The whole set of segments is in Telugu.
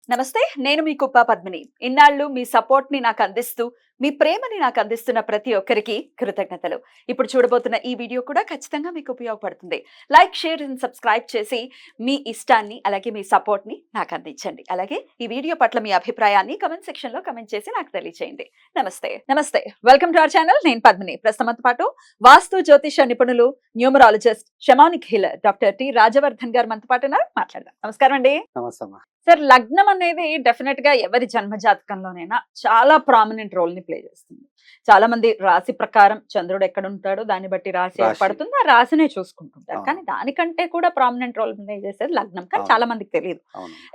నమస్తే. నేను మీ కుప్ప పద్మిని. ఇన్నాళ్ళు మీ సపోర్ట్‌ని నాకందిస్తూ, మీ ప్రేమని నాకందిస్తున్న ప్రతి ఒక్కరికి కృతజ్ఞతలు. ఇప్పుడు చూడబోతున్న ఈ వీడియో కూడా ఖచ్చితంగా మీకు ఉపయోగపడుతుంది. లైక్, షేర్ అండ్ సబ్స్క్రైబ్ చేసి మీ ఇష్టాన్ని, అలాగే మీ సపోర్ట్‌ని నాకందించండి. అలాగే ఈ వీడియో పట్ల మీ అభిప్రాయాన్ని కామెంట్ సెక్షన్‌లో కామెంట్ చేసి నాకు తెలియజేయండి. నమస్తే. నమస్తే. Welcome to our channel. నేను పద్మిని. ప్రస్తుతంతో పాటు వాస్తు జ్యోతిష నిపుణులు, numerologist, shamanic healer doctor T. Rajavardhan గారు మనతో పాటు ఉన్నారు. మాట్లాడదాం. నమస్కారం అండి. నమస్తే అమ్మా. సార్, లగ్నం అనేది డెఫినెట్ గా ఎవరి జన్మ జాతకంలోనైనా చాలా ప్రామినెంట్ రోల్ ని ప్లే చేస్తుంది. చాలా మంది రాశి ప్రకారం చంద్రుడు ఎక్కడ ఉంటాడో దాన్ని బట్టి రాశి ఏర్పడుతుంది, ఆ రాశినే చూసుకుంటుంటారు. కానీ దానికంటే కూడా ప్రామినెంట్ రోల్ ప్లే చేసేది లగ్నం. కానీ చాలా మందికి తెలియదు.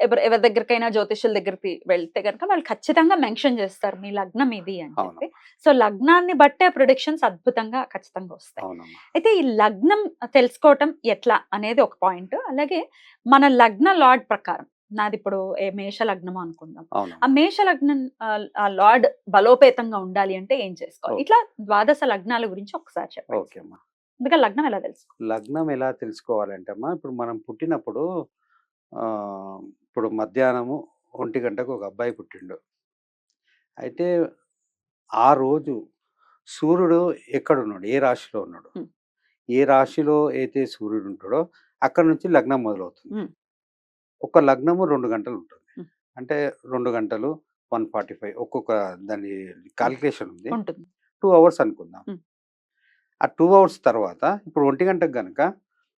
ఎవరి దగ్గరికైనా జ్యోతిష్యుల దగ్గరికి వెళ్తే కనుక వాళ్ళు ఖచ్చితంగా మెన్షన్ చేస్తారు మీ లగ్నం ఇది అని చెప్పి. సో లగ్నాన్ని బట్టే ప్రొడిక్షన్స్ అద్భుతంగా ఖచ్చితంగా వస్తాయి. అయితే ఈ లగ్నం తెలుసుకోవటం ఎట్లా అనేది ఒక పాయింట్. అలాగే మన లగ్న లార్డ్ ప్రకారం, నాది ఇప్పుడు మేష లగ్నం అనుకుందాం, ఆ మేష లగ్నం లార్డ్ బలోపేతంగా ఉండాలి అంటే ఏం చేసుకోవాలి? ఇట్లా ద్వాదశ లగ్నాల గురించి ఒకసారి చెప్పండి. అందుకే లగ్నం ఎలా తెలుసుకోవాలి? లగ్నం ఎలా తెలుసుకోవాలంటే అమ్మా, ఇప్పుడు మనం పుట్టినప్పుడు ఇప్పుడు మధ్యాహ్నము 1 గంటకు ఒక అబ్బాయి పుట్టిండు. అయితే ఆ రోజు సూర్యుడు ఎక్కడున్నాడు, ఏ రాశిలో ఉన్నాడు, ఏ రాశిలో అయితే సూర్యుడు ఉంటాడో అక్కడ నుంచి లగ్నం మొదలవుతుంది. ఒక లగ్నము 2 గంటలు ఉంటుంది. అంటే 2 గంటలు 1:45 ఒక్కొక్క దాని కాలిక్యులేషన్ ఉంది. 2 అవర్స్ అనుకుందాం. ఆ 2 అవర్స్ తర్వాత ఇప్పుడు 1 గంటకు గనక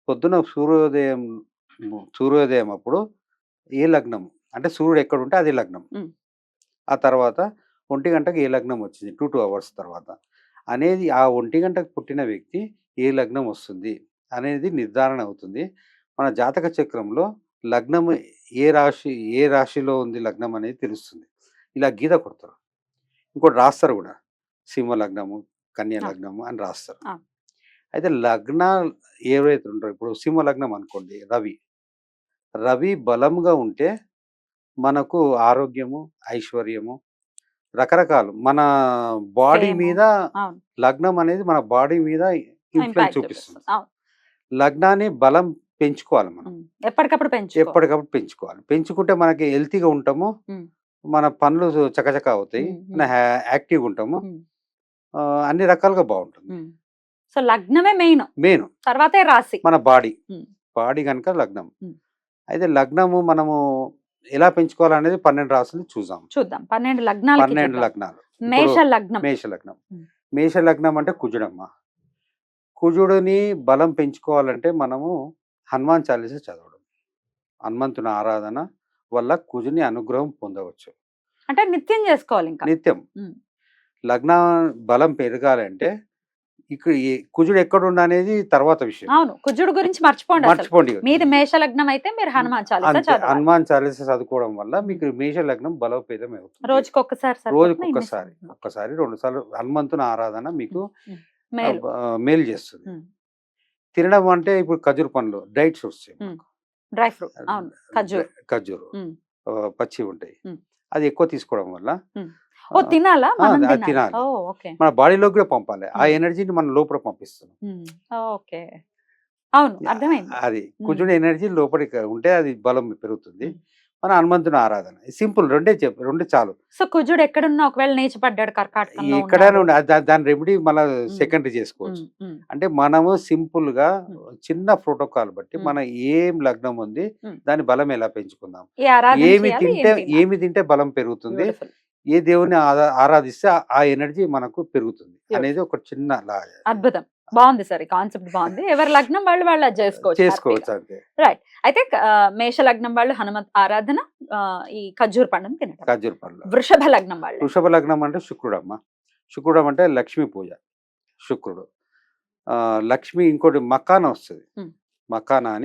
పొద్దున సూర్యోదయం అప్పుడు ఏ లగ్నం అంటే సూర్యుడు ఎక్కడ ఉంటే అది లగ్నం. ఆ తర్వాత 1 గంటకు ఏ లగ్నం వచ్చింది 2 అవర్స్ తర్వాత అనేది ఆ 1 గంటకు పుట్టిన వ్యక్తి ఏ లగ్నం వస్తుంది అనేది నిర్ధారణ అవుతుంది. మన జాతక చక్రంలో లగ్నం ఏ రాశిలో ఉంది లగ్నం అనేది తెలుస్తుంది. ఇలా గీత కొడతారు. ఇంకోటి రాస్తారు కూడా, సింహ లగ్నము, కన్యా లగ్నము అని రాస్తారు. అయితే లగ్నాలు ఏవైతే ఉంటారో, ఇప్పుడు సింహ లగ్నం అనుకోండి, రవి బలంగా ఉంటే మనకు ఆరోగ్యము, ఐశ్వర్యము, రకరకాలు మన బాడీ మీద లగ్నం అనేది మన బాడీ మీద ఇన్ఫ్లుయెన్స్ చూపిస్తుంది. లగ్నాన్ని బలం పెంచుకోవాలి, మనం ఎప్పటికప్పుడు పెంచుకోవాలి. పెంచుకుంటే మనకి హెల్తీగా ఉంటాము, మన పనులు చకచక అవుతాయి, మన యాక్టివ్గా ఉంటాము, అన్ని రకాలుగా బాగుంటుంది. సో లగ్నమే మెయిన్, తర్వాతే రాశి, మన బాడీ కనుక లగ్నం. అయితే లగ్నము మనము ఎలా పెంచుకోవాలనేది 12 రాశులు చూద్దాం. 12 లగ్నాలు. మేష లగ్నం అంటే కుజుడమ్మ. కుజుడిని బలం పెంచుకోవాలంటే మనము హనుమాన్ చాలీస చదవడం, హనుమంతుని ఆరాధన వల్ల కుజుని అనుగ్రహం పొందవచ్చు. అంటే నిత్యం చేసుకోవాలి. ఇంకా నిత్యం లగ్న బలం పెరగాలంటే ఇక్కడ కుజుడు ఎక్కడుండ అనేది తర్వాత విషయం. అవును, కుజుడు గురించి మర్చిపోండి. మీది మేష లగ్నం అయితే మీరు హనుమాన్ చాలీస చదువుకోవడం వల్ల మీకు మేష లగ్నం బలోపేతం అవుతుంది. రోజుకి ఒక్కసారి 2 సార్లు హనుమంతుని ఆరాధన మీకు మేలు చేస్తుంది. తినడం అంటే ఇప్పుడు ఖజూర్ పండ్లు, డైట్స్ వస్తాయి, డ్రై ఫ్రూట్, ఖజూరు పచ్చి ఉంటాయి, అది ఎక్కువ తీసుకోవడం వల్ల తినాలి, మన బాడీలోకి కూడా పంపాలి. ఆ ఎనర్జీని మన లోపల పంపిస్తున్నాం. అది కుజుడు ఎనర్జీ లోపలికి ఉంటే అది బలం పెరుగుతుంది. మన హనుమంతుని ఆరాధన సింపుల్, రెండు చాలు. సో కుజుడు ఎక్కడున్నా, ఒకవేళ నీచపడ్డాడు కర్కాటకంలో, ఎక్కడైనా దాని రెమెడీ మళ్ళీ సెకండరీ చేసుకోవచ్చు. అంటే మనము సింపుల్ గా చిన్న ప్రోటోకాల్ బట్టి మన ఏం లగ్నం ఉంది దాని బలం ఎలా పెంచుకుందాం, ఏమి తింటే బలం పెరుగుతుంది, ఏ దేవుని ఆరాధిస్తే ఆ ఎనర్జీ మనకు పెరుగుతుంది అనేది ఒక చిన్న అద్భుతం. బాగుంది సార్, ఈ కాన్సెప్ట్ బాగుంది. ఎవరి లగ్నం వాళ్ళు చేసుకోవచ్చు అంతే. రైట్. అయితే మేష లగ్నం వాళ్ళు హనుమంత్ ఆరాధన, ఈ ఖర్జూర్ పండును తినడం. వృషభ లగ్నం అంటే శుక్రుడు అంటే లక్ష్మీ పూజ. శుక్రుడు లక్ష్మి. ఇంకోటి మకాన వస్తుంది, మకానా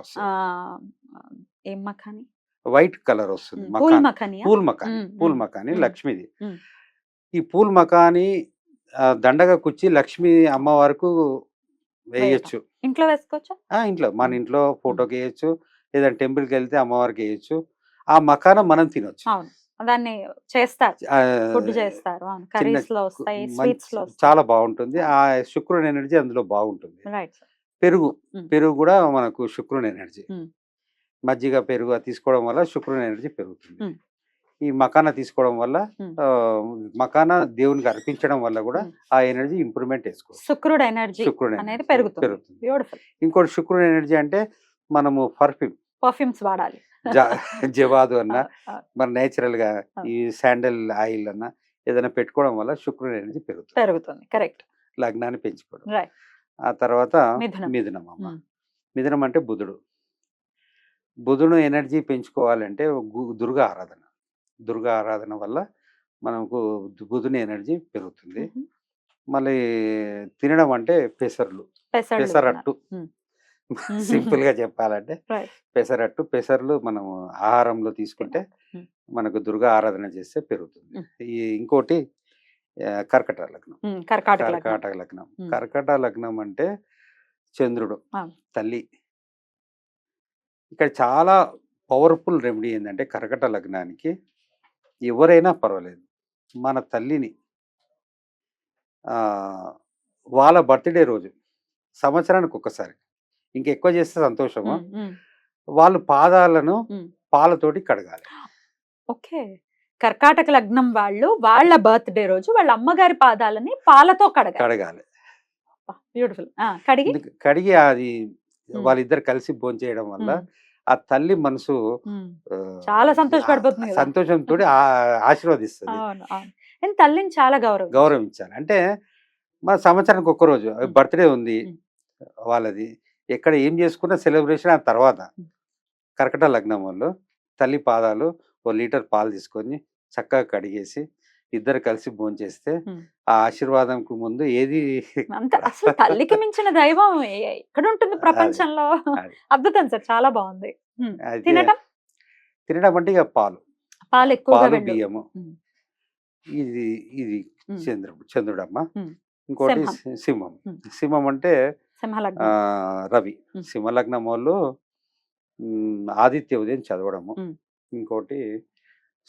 వస్తుంది. ఏం మకాని? వైట్ కలర్ వస్తుంది, పూల్ మకాని లక్ష్మిది. ఈ పూల్ మకాని దండగా కుచ్చి లక్ష్మి అమ్మవారికి వేయచ్చు. ఇంట్లో వేసుకోవచ్చు, ఇంట్లో మన ఇంట్లో ఫోటోకి వేయచ్చు, లేదంటే టెంపుల్కి వెళ్తే అమ్మవారికి వేయచ్చు. ఆ మకానం మనం తినొచ్చు. దాన్ని చేస్తారు, చాలా బాగుంటుంది. ఆ శుక్రుని ఎనర్జీ అందులో బాగుంటుంది. పెరుగు కూడా మనకు శుక్రుని ఎనర్జీ. మజ్జిగ పెరుగు అది తీసుకోవడం వల్ల శుక్రుని ఎనర్జీ పెరుగుతుంది. ఉమ్. ఈ మకానా తీసుకోవడం వల్ల ఉమ్. మకానా దేవునికి అర్పించడం వల్ల కూడా ఉమ్. ఆ ఎనర్జీ ఇంప్రూవ్మెంట్ చేసుకోవచ్చు. శుక్రుడు ఎనర్జీ శుక్రుని అనేది energy పెరుగుతుంది. బ్యూటిఫుల్. ఇంకోటి శుక్రుని ఎనర్జీ అంటే మనము పర్ఫ్యూమ్ పర్ఫ్యూమ్స్ వాడాలి. జవాదు అన్న ఆ, మన నేచురల్ గా ఆ. ఈ శాండల్ ఆయిల్ అన్న ఏదైనా పెట్టుకోవడం వల్ల శుక్రుని ఎనర్జీ పెరుగుతుంది. పెరుగుతుంది. కరెక్ట్. లగ్నాన్ని పెంచుకోవడం. రైట్. ఆ తర్వాత మిథునం. మిథునం అమ్మ. ఉమ్. మిథునం అంటే బుధుడు. బుధుడు ఎనర్జీ పెంచుకోవాలంటే దుర్గా ఆరాధన. దుర్గా ఆరాధన వల్ల మనకు బుధుని ఎనర్జీ పెరుగుతుంది. ఉహు. మళ్ళీ తినడం అంటే పెసర్లు, పెసళ్ళు పెసరట్టు. ఉమ్. సింపుల్ గా చెప్పాలంటే రైట్. పెసరట్టు, పెసర్లు మనం ఆహారంలో తీసుకుంటే ఉమ్. మనకు దుర్గా ఆరాధన చేస్తే పెరుగుతుంది. ఉమ్. ఈ ఇంకోటి కర్కట లగ్నం. కర్కాటక లగ్నం. కర్కాటక లగ్నం. ఉమ్. కర్కట లగ్నం అంటే చంద్రుడు, ఆ. తల్లి. ఇక్కడ చాలా పవర్ఫుల్ రెమెడీ ఏంటంటే కర్కట లగ్నానికి ఎవరైనా పర్వాలేదు మన తల్లిని ఆ, వాళ్ళ బర్త్డే రోజు సంవత్సరానికి ఒక్కసారి, ఇంకెక్కువ చేస్తే సంతోషము, ఉమ్. ఉమ్. వాళ్ళు పాదాలను ఉమ్. పాలతోటి కడగాలి. ఓకే. కర్కాటక లగ్నం వాళ్ళు వాళ్ళ బర్త్డే రోజు వాళ్ళ అమ్మగారి పాదాలని పాలతో కడగాలి. కడగాలి. బ్యూటిఫుల్. కడిగి కడిగి అది ఉమ్. వాళ్ళిద్దరు కలిసి భోంచేయడం వల్ల ఉమ్. ఆ తల్లి మనసు ఉమ్. ఆ, చాలా సంతోషపడిపోతుంది కదా. సంతోషంతో ఆశీర్వదిస్తుంది. అవును, అవును. నేను తల్లిని చాలా గౌరవించాలి. అంటే మన సంవత్సరానికి ఒక్కరోజు ఉమ్. బర్త్డే ఉంది ఉమ్. వాళ్ళది, ఎక్కడ ఏం చేసుకున్న సెలబ్రేషన్ ఆ తర్వాత. ఉమ్. కర్కట లగ్నం వాళ్ళు తల్లి పాదాలు 1 లీటర్ పాలు తీసుకొని చక్కగా కడిగేసి ఇద్దరు కలిసి భోంచేస్తే ఉమ్. ఆ ఆశీర్వాదంకు ముందు ఏది అంత అసలు తల్లికి మించిన దైవం ఎక్కడ ఉంటుంది ప్రపంచంలో? అది. అద్భుతం సార్, చాలా బాగుంది. అయితే తినటం తినడం అంటే ఇక పాలు ఎక్కువగా పాలు వెళ్ళు. బియ్యము. ఉమ్. ఇది ఇది ఉమ్. చంద్రుడమ్మ. ఉమ్. ఇంకోటి సింహం. సింహం. ఉమ్. సింహం అంటే సింహలగ్నం. రవి. ఉమ్. సింహలగ్నం వాళ్ళు ఆదిత్య ఉదయం చదవడము. ఉమ్. ఇంకోటి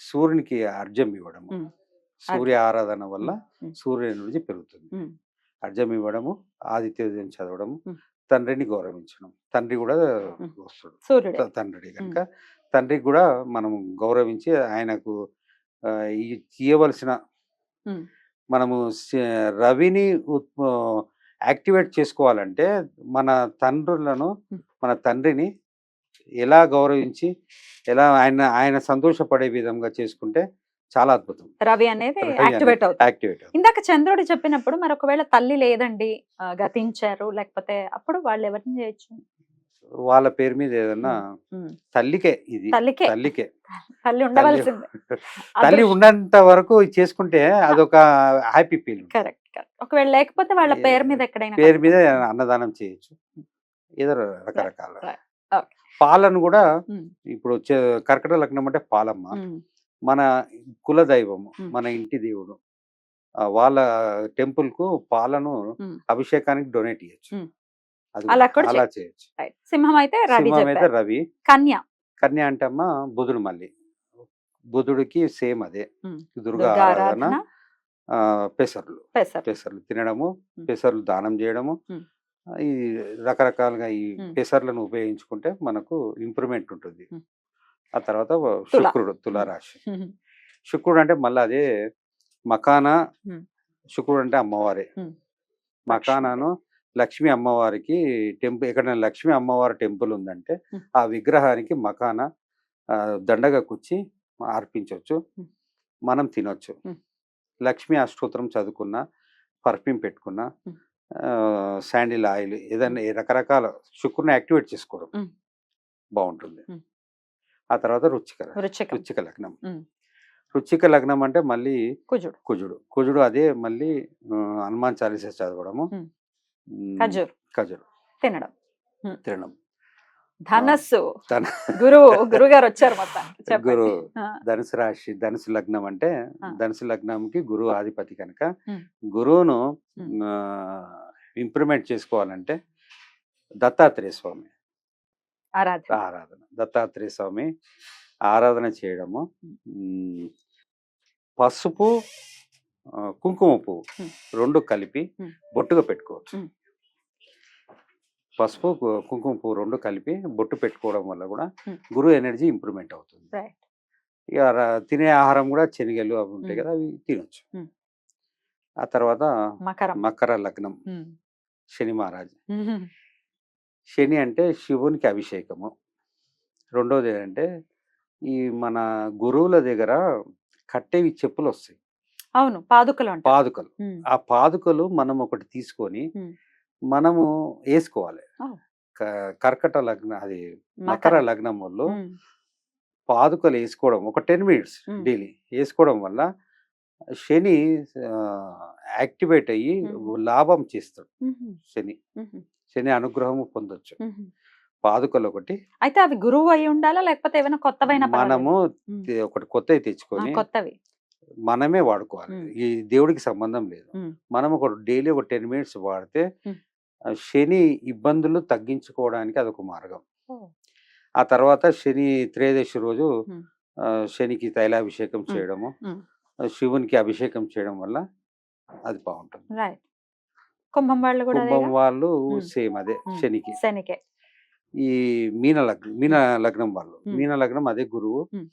సూర్యునికి అర్ఘ్యం ఇవ్వడము. ఉమ్. సూర్య ఆరాధన వల్ల ఉమ్. సూర్య ఎనర్జీ పెరుగుతుంది. ఉమ్. అర్ఘ్యం ఇవ్వడము, ఆదిత్య ఉదయం చదవడము, ఉమ్. తండ్రిని గౌరవించడం. తండ్రి కూడా ఉమ్. వస్తాడు. సూర్యుడే. తండ్రి కనుక తండ్రికి కూడా మనం గౌరవించి ఆయనకు ఇవ్వవలసిన ఉమ్. మనము రవిని యాక్టివేట్ చేసుకోవాలంటే మన తండ్రులను, మన తండ్రిని ఎలా గౌరవించి ఎలా ఆయన సంతోషపడే విధంగా చేసుకుంటే చాలా అద్భుతం. రవి అనేది యాక్టివేట్ అవుతుంది. యాక్టివేట్ ఇందాక చంద్రుడు చెప్పినప్పుడు మరి ఒకవేళ తల్లి లేదండి, గతించారు, లేకపోతే అప్పుడు వాళ్ళు ఎవరిని చేయొచ్చు? వాళ్ళ పేరు మీద ఏదన్నా ఉమ్. తల్లికే ఇది తల్లికే. తల్లికే తల్లి ఉండవలసిందే. తల్లి ఉన్నంత వరకు చేసుకుంటే అదొక హ్యాపీ ఫీల్. Correct, correct. ఒకవేళ లేకపోతే వాళ్ళ పేరు మీద ఎక్కడైనా పేరు మీద అన్నదానం చేయొచ్చు. ఏదో రకరకాల Okay. పాలను కూడా ఉమ్. ఇప్పుడు కర్కట లగ్నం అంటే పాలమ్మ. ఉమ్. మన కుల దైవము, ఉమ్. మన ఇంటి దేవుడు, వాళ్ళ టెంపుల్ కు పాలను ఉమ్. అభిషేకానికి డొనేట్ చేయొచ్చు. ఉమ్. అది అలా కూడా అలా చేయొచ్చు. Right. సింహం అయితే రవి సింహం అయితే చెప్పారు. రవి. కన్య. కన్య అంటే అమ్మ బుధుడు. మళ్ళీ బుధుడికి సేమ్ అదే ఉమ్. దుర్గా దుర్గా ఆరాధన. ఆరాధన. పెసర్లు పెసర్. పెసర్లు తినడము, ఉమ్. పెసర్లు దానం చేయడము, ఉమ్. ఈ రకరకాలుగా ఈ ఉమ్. పెసర్లను ఉపయోగించుకుంటే మనకు ఇంప్రూవ్మెంట్ ఉంటుంది. ఉమ్. ఆ తర్వాత తుల. శుక్రుడు, తులారాశి. ఉమ్. శుక్రుడు అంటే మళ్ళీ అదే మకానా. ఉమ్. శుక్రుడు అంటే అమ్మవారే. ఉమ్. మకానాను లక్ష్మీ అమ్మవారికి టెంపుల్, ఎక్కడైనా లక్ష్మీ అమ్మవారి టెంపుల్ ఉందంటే ఉమ్. ఆ విగ్రహానికి మకానా దండగా కుచ్చి అర్పించవచ్చు, ఉమ్. మనం తినొచ్చు. ఉమ్. లక్ష్మీ అష్టోత్తరం చదువుకున్న, పర్ఫ్యూమ్ పెట్టుకున్న, ఉమ్. శాండిల్ ఆయిల్ ఏదైనా రకరకాల శుక్రుని యాక్టివేట్ చేసుకోవడం ఉమ్. బాగుంటుంది. ఉమ్. ఆ తర్వాత వృశ్చికం. రుచిక లగ్నం. ఉమ్. రుచిక లగ్నం అంటే మళ్ళీ కుజుడు. కుజుడు అదే మళ్ళీ హనుమాన్ చాలీసా చదవడము, ఉమ్. ఖర్జూర్ తినడం. ఉమ్. తినడం. ధనస్సు. గురుగారు వచ్చారు మొత్తానికి. గురు చెప్పండి. ధనుసు రాశి, ధనుసు లగ్నం అంటే ఆ. ధనుసు లగ్నంకి గురువు ఆధిపతి కనుక ఉమ్. గురువును ఉమ్. ఇంప్రూవ్మెంట్ చేసుకోవాలంటే దత్తాత్రేయ స్వామి ఆరాధన. దత్తాత్రేయ స్వామి ఆరాధన చేయడము, పసుపు కుంకుమ పువ్వు ఉమ్. 2 కలిపి ఉమ్. బొట్టుగా పెట్టుకోవచ్చు. ఉమ్. పసుపు కుంకుమ పువ్వు 2 కలిపి బొట్టు పెట్టుకోవడం వల్ల కూడా Hmm. గురువు ఎనర్జీ ఇంప్రూవ్మెంట్ అవుతుంది. రైట్. ఇక తినే ఆహారం కూడా శనగలు అవి ఉంటాయి Hmm. కదా, అవి తినొచ్చు. Hmm. ఆ తర్వాత మకరం. మకర లగ్నం, ఉమ్. శని మహారాజ్. ఉహు. శని అంటే శివునికి అభిషేకము. రెండోది ఏంటంటే ఈ మన గురువుల దగ్గర కట్టేవి చెప్పులు వస్తాయి, అవును, పాదుకలు అంటారు. పాదుకలు. ఉమ్. ఆ పాదుకలు మనం ఒకటి తీసుకొని ఉమ్. మనము వేసుకోవాలి. Oh. కర్కట లగ్న అది మకర మకరం. లగ్నం వాళ్ళు ఉమ్. పాదుకలు వేసుకోవడం ఒక 10 మినిట్స్ ఉమ్. డైలీ వేసుకోవడం వల్ల శని యాక్టివేట్ అయ్యి ఉమ్. లాభం చేస్తాడు. ఉహు. శని ఉహు. శని అనుగ్రహము పొందొచ్చు. ఉహు. పాదుకలు ఒకటి అయితే అవి గురువు అయి ఉండాలా లేకపోతే ఏమైనా కొత్తవైనా మనము ఉమ్. ఒకటి కొత్తవి తెచ్చుకొని కొత్తవి. మనమే వాడుకోవాలి. ఉమ్. ఈ దేవుడికి సంబంధం లేదు. ఉమ్. మనం ఒక డైలీ ఒక 10 మినిట్స్ వాడితే ఉమ్. శని ఇబ్బందులు తగ్గించుకోవడానికి అదొక మార్గం. ఓ. ఆ తర్వాత శని త్రయోదశి రోజు ఉమ్. శనికి తైలాభిషేకం చేయడము, ఉమ్. శివునికి అభిషేకం చేయడం వల్ల అది బాగుంటుంది. రైట్. కుంభం వాళ్ళు కూడా కుంభం అదేగా? వాళ్ళు ఉమ్. సేమ్ అదే ఉమ్. శనికి. శనికే. ఈ మీన లగ్నం వాళ్ళు, ఉమ్. మీన లగ్నం అదే గురువు. ఉమ్.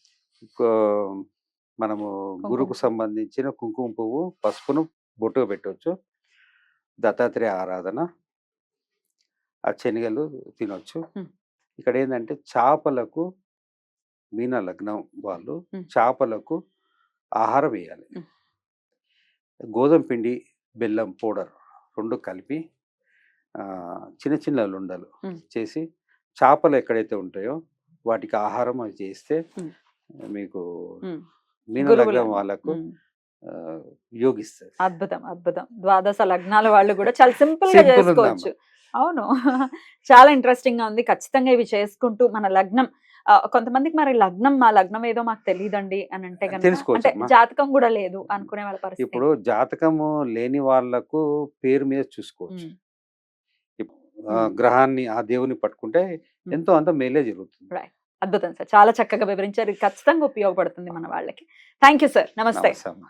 మనము కుంకుమ గురువుకు పువ్వు. సంబంధించిన కుంకుమ పువ్వు పసుపును బొట్టుగా పెట్టవచ్చు. దత్తాత్రేయ ఆరాధన, ఆ శనగలు తినొచ్చు. ఉమ్. ఇక్కడ ఏంటంటే చేపలకు, మీన లగ్నం వాళ్ళు ఉమ్. చేపలకు ఆహారం వేయాలి. ఉమ్. గోధుమ పిండి, బెల్లం పౌడర్ 2 కలిపి చిన్న చిన్న లుండలు ఉమ్. చేసి చేపలు ఎక్కడైతే ఉంటాయో వాటికి ఆహారం అది చేస్తే ఉమ్. మీకు ఉమ్. మీన గురువులు. లగ్నం వాళ్ళకు ఉమ్. యోగిస్తుంది. అద్భుతం, అద్భుతం. ద్వాదశ లగ్నాల వాళ్ళు కూడా చాలా సింపుల్ గా సింపుల్ ఉందమ్మా. చేసుకోవచ్చు. అవును. చాలా ఇంట్రెస్టింగ్ గా ఉంది. ఖచ్చితంగా ఇవి చేసుకుంటూ మన లగ్నం కొంతమందికి మరి లగ్నం మా లగ్నం ఏదో మాకు తెలియదండి అని అంటే కనుక, అంటే తెలుసుకోవచ్చమ్మా. జాతకం కూడా లేదు అనుకునే వాళ్ళ పరిస్థితి. ఇప్పుడు జాతకము లేని వాళ్ళకు పేరు మీద చూసుకోవచ్చు. ఉమ్. గ్రహాన్ని ఆ దేవుని పట్టుకుంటే ఉమ్. ఎంతో అంత మేలే జరుగుతుంది. రైట్. అద్భుతం సార్, చాలా చక్కగా వివరించారు. ఇది ఖచ్చితంగా ఉపయోగపడుతుంది మన వాళ్ళకి. Thank you sir. నమస్తే. నమస్తే అమ్మా.